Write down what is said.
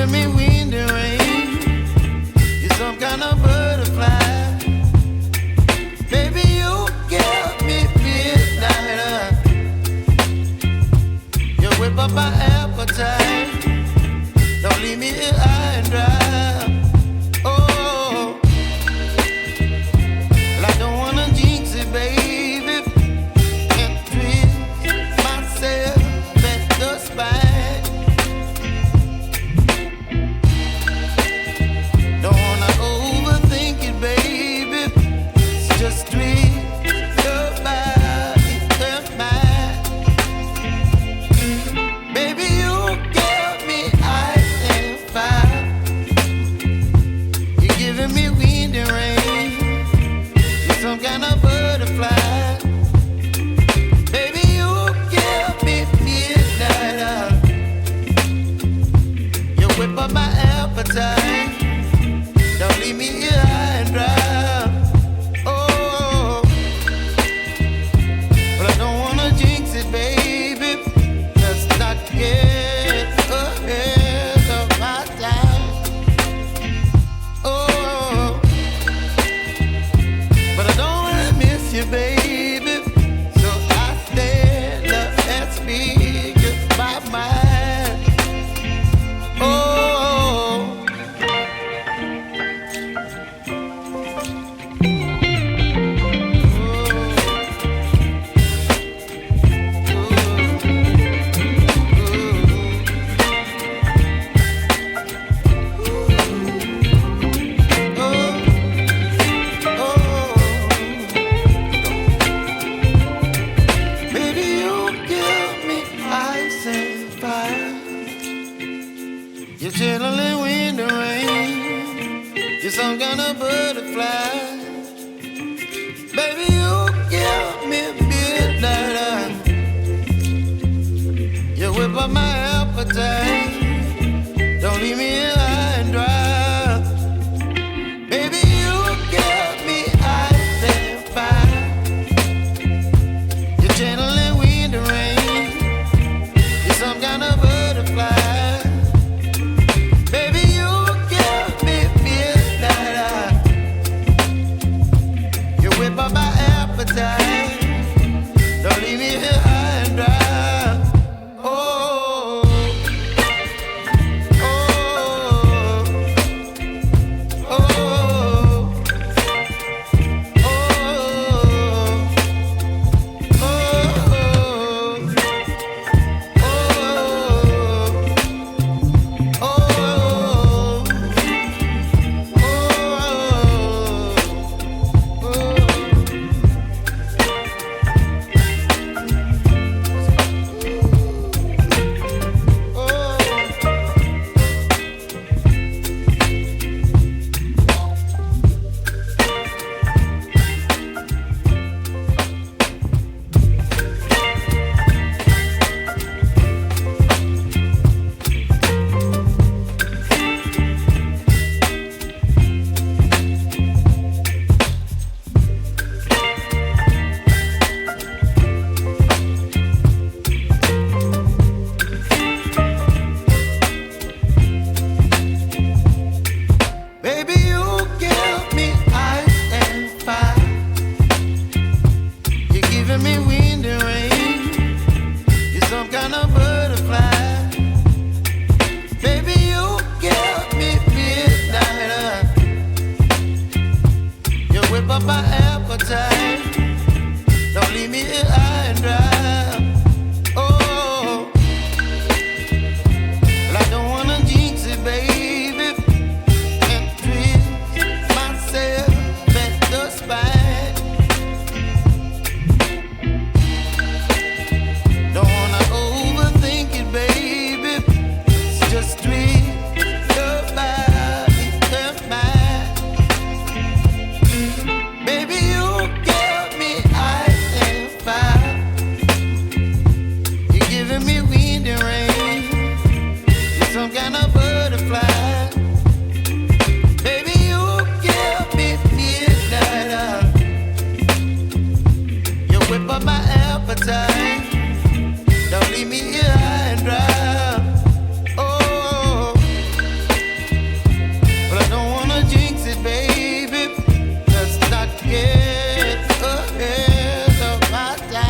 giving me wind and rain. You're some kind of butterfly. Baby, you give me midnight. You whip up my appetite. Don't leave me here high and dry. Oh, well, I don't wanna jinx it, baby, and twist myself at the spine. Don't wanna overthink it, baby. It's just twist your body and mine. Baby, you give me ice and fire. You're giving me wind and rain. You're some kind of butterfly. Baby, you give me midnight. You whip up my appetite. Don't leave me here high and dry. Oh, but I don't wanna jinx it, baby. Let's not get ahead of my time. Oh, but I don't wanna miss you, baby. So I stand up and speak my mind. Oh. Baby, you give me ice and fire. You're chilling wind and rain. You're some kind of butterfly. Baby, you give me midnight. You whip up my appetite. Don't leave me here high and dry. Baby, you give me ice and fire. You're channeling wind and rain. You're some kind of butterfly. Baby, you give me midnight. You whip up my appetite. Don't leave me here high and dry. Oh, oh, oh, oh, baby, you give me ice and fire. You're giving me wind and rain. You're some kind of butterfly. Baby, you give me midnight. You whip up my appetite.